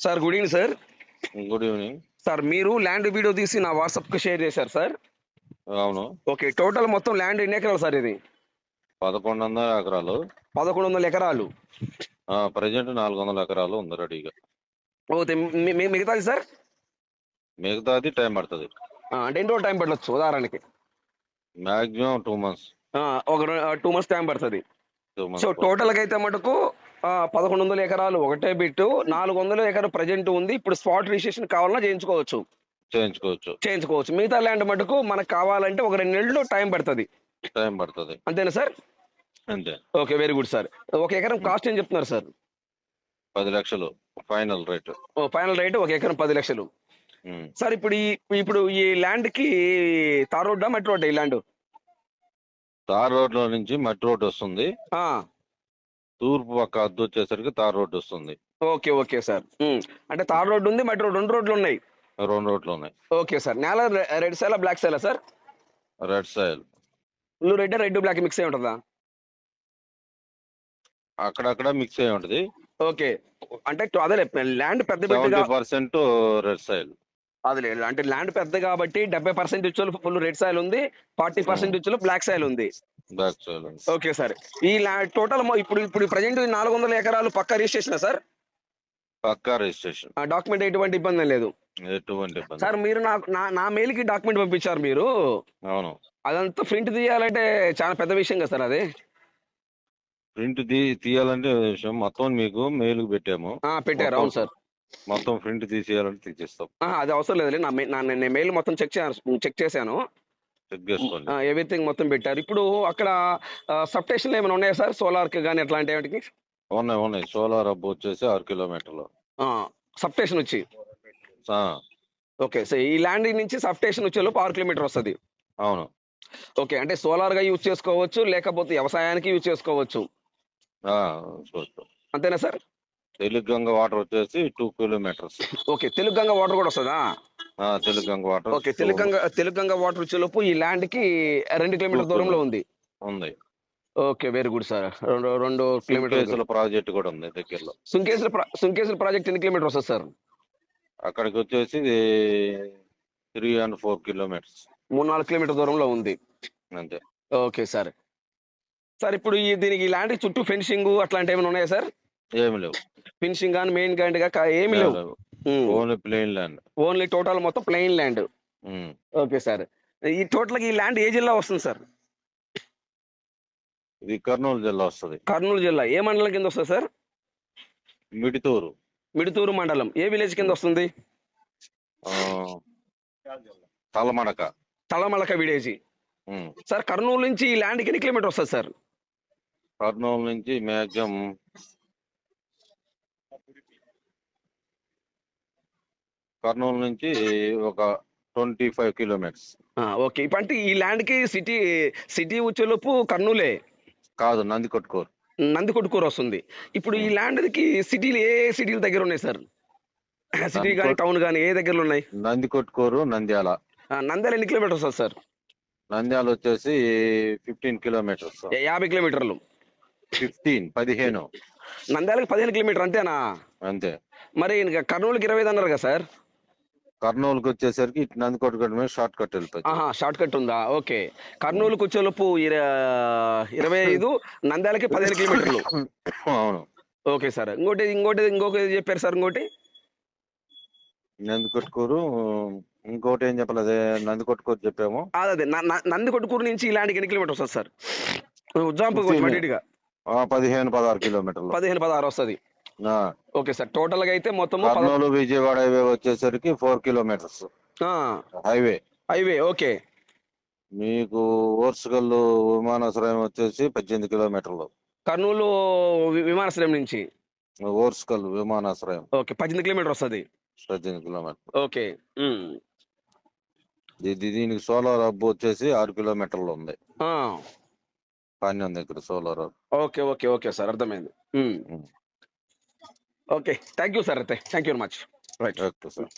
Sir good evening sir. Good evening. Sir మీరు land video తీసి నా వాట్సాప్ కి షేర్ చేశారు సార్. అవును. ఓకే, టోటల్ మొత్తం ల్యాండ్ ఎన్ని ఎకరాలు సార్ ఇది? 1100 ఎకరాలు. 1100 ఎకరాలు. ప్రజెంట్ 400 ఎకరాలు ఉంది రెడీగా. ఓకే, మిగతాది సార్? మిగతాది టైం పడుతుంది. అంటే ఎన్ని రోజులు టైం పట్టవచ్చు ఉదాహరణకి? Maximum 2 months. ఒక 2 months టైం పడుతుంది. 2 months సో టోటల్ గా అయితే మటుకు 1100 ఎకరాలు ఒకటే బిట్టు, 400 ఎకరాలు ప్రజెంట్ ఉంది. ఇప్పుడు స్పాట్ రిజిస్ట్రేషన్ కావాలన్నా చేయించుకోవచ్చు. మిగతా ల్యాండ్ మటుకు మనకు కావాలంటే ఒక 2 నెలలు టైం పడుతుంది. అంతేనా సార్? అంతే. Okay, very good sir. ఒక ఎకరం కాస్ట్ ఏం చెప్తున్నారు సార్? 10 లక్షలు ఫైనల్ రేట్. ఫైనల్ రేట్ ఒక ఎకరం 10 లక్షలు. సార్ ఇప్పుడు ఈ ల్యాండ్ కి తార్ రోడ్డా మట్టి రోడ్డా ఈ ల్యాండ్? తార్ రోడ్ లో నుంచి మట్టి రోడ్ వస్తుంది. తూర్పు పక్క అద్దు వచ్చేసరికి తార్ రోడ్ వస్తుంది. Okay okay sir. అంటే తార్ రోడ్ ఉంది, మట్టి రోడ్, 2 రోడ్లు ఉన్నాయి. 2 రోడ్లు ఉన్నాయి. Okay sir. నేల రెడ్ సైలా బ్లాక్ సైలా sir? Red soil. Red black mix అయి ఉంటుందా? అక్కడక్కడ మిక్స్ అయి ఉంటది. ఓకే, అంటే అదే ల్యాండ్ పెద్ద 70% రెడ్ సాయిల్. అదే అంటే ల్యాండ్ పెద్ద కాబట్టి 70% ఇచ్చేలు ఫుల్ రెడ్ సాయిల్ ఉంది, 40% ఇచ్చేలు బ్లాక్ సాయిల్ ఉంది. Okay sir. ఈ టోటల్ ఇప్పుడు ప్రజెంట్ 400 ఎకరాలు పక్కా రిజిస్ట్రేషన్ సార్? పక్కా రిజిస్ట్రేషన్. డాక్యుమెంట్ ఎటువంటి ఇబ్బంది లేదు సార్. మీరు నా మెయిల్ కి డాక్యుమెంట్ పంపించారు మీరు. అవును. అదంతా ప్రింట్ తీయాలంటే చాలా పెద్ద విషయం కదా సార్ అది? ప్రింట్ తీయాలంటే విషయం మొత్తం మీకు మెయిల్ పెట్టాము. పెట్టారు. అవును సార్. మొత్తం ప్రింట్ తీసేయాలంటే తీసేస్తాం. అది అవసరం లేదు. నేను మెయిల్ మొత్తం చెక్ చేశాను. చెక్ చేసుకోండి. ఎవ్రీథింగ్ మొత్తం పెట్టారు. ఇప్పుడు అక్కడ సబ్ స్టేషన్లు ఏమైనా ఉన్నాయా సార్? సోలార్ కి కానీ అట్లాంటి వాటికి? ఉన్నాయి. సోలార్ హబ్ వచ్చేసి 6 కిలోమీటర్లు సబ్ స్టేషన్ వచ్చి. ఓకే, సో ఈ ల్యాండ్ నుంచి సబ్ స్టేషన్ వచ్చే లోపు 6 కిలోమీటర్ వస్తుంది. అవును. ఓకే, అంటే సోలార్ గా యూజ్ చేసుకోవచ్చు, లేకపోతే వ్యవసాయానికి యూజ్ చేసుకోవచ్చు. అంతేనా సార్? తెలుగంగ వాటర్ వచ్చేసి 2 కిలోమీటర్స్. ఓకే, తెలుగంగ వాటర్ కూడా వస్తుందా? Telugu Ganga water. Okay, Telugu Ganga water వచ్చే లోపు ఈ ల్యాండ్ కి 2 కిలోమీటర్ దూరంలో ఉంది. Okay, very good sir. 2 కిలోమీటర్ల ప్రాజెక్ట్ కూడా ఉంది దగ్గరలో. సుంకేశ్వర ప్రాజెక్ట్ ఎన్ని కిలోమీటర్ వస్తుంది సార్? అక్కడికి వచ్చేసి 3 and 4 కిలోమీటర్స్. 3-4 కిలోమీటర్ దూరంలో ఉంది. అంతే. Okay sir. సార్ ఇప్పుడు దీనికి ల్యాండ్ చుట్టూ ఫెన్సింగ్ అట్లాంటి ఏమైనా ఉన్నాయా సార్? ఏమి లేవు. ఫినిషింగ్ కానీ మెయిన్ గాండ్ ఏమి లేవు. Only plain land. Only total మొత్తం ప్లెయిన్ ల్యాండ్. Okay sir. ఈ టోటల్ ఈ ల్యాండ్ ఏ జిల్లా వస్తుంది సార్? ఇది కర్నూలు జిల్లా వస్తుంది. కర్నూలు జిల్లా ఏ మండలం కింద వస్తుంది సార్? మిడుతూరు మండలం. ఏ విలేజ్ కింద వస్తుంది? తలమడక విలేజ్. సార్ కర్నూలు నుంచి ఈ ల్యాండ్కి ఎన్ని కిలోమీటర్ వస్తుంది సార్? కర్నూలు నుంచి మ్యాక్సిమం ఒక 25 కిలోమీటర్స్. ఓకే, ఇప్పుడు ఈ ల్యాండ్ కి సిటీ వచ్చేలోపు కర్నూలే కాదు, నందికొట్కూరు వస్తుంది. ఇప్పుడు ఈ ల్యాండ్ కి సిటీలు ఏ సిటీల దగ్గర ఉన్నాయి సార్? సిటీ కానీ టౌన్ కానీ ఏ దగ్గరలో ఉన్నాయి? నందికొట్కూరు, నంద్యాల. నంద్యాల ఎన్ని కిలోమీటర్స్ వస్తుంది సార్? నంద్యాల వచ్చేసి 15 కిలోమీటర్స్. 50 కిలోమీటర్లు. 15. నంద్యాలకు 15 కిలోమీటర్ అంతేనా? అంతే. మరి కర్నూలుకి 25 అన్నారు కదా సార్? కర్నూలుకి వచ్చేసరికి నందికొట్కూరు మీద షార్ట్ కట్ వెళ్తాయి. షార్ట్ కట్ ఉందా? ఓకే. కర్నూలుకి వచ్చేలోపు 25, నంద్యాలకి 15 కిలోమీటర్లు. అవును. Okay sir. ఇంకొకటి చెప్పారు సార్? నందికొట్కూరు. ఇంకోటి ఏం చెప్పలేదు. నందికొట్కూరు చెప్పాము. అదే నందికొట్కూరు నుంచి ఈ ల్యాండ్కి ఎన్ని కిలోమీటర్ వస్తుంది సార్? ఎగ్జాంపుల్ 15-16 కిలోమీటర్లు. 15-16 వస్తుంది. Okay sir. టోటల్ గా అయితే మొత్తం కర్నూలు విజయవాడ హైవే వచ్చేసరికి 4 కిలోమీటర్స్ హైవే. ఓకే. మీకు ఓర్సుగల్ విమానాశ్రయం వచ్చేసి 18 కిలోమీటర్లు. కర్నూలు విమానాశ్రయం నుంచి ఓర్సుగల్ విమానాశ్రయం. ఓకే, 18 కిలోమీటర్ వస్తుంది. 18 కిలోమీటర్లు. ఓకే. దీనికి సోలార్ హబ్ వచ్చేసి 6 కిలోమీటర్లు ఉంది. పాణ్యం దగ్గర సోలార్ హబ్. ఓకే సార్, అర్థమైంది. Okay, thank you sir. అయితే thank you very much. Right. Okay sir.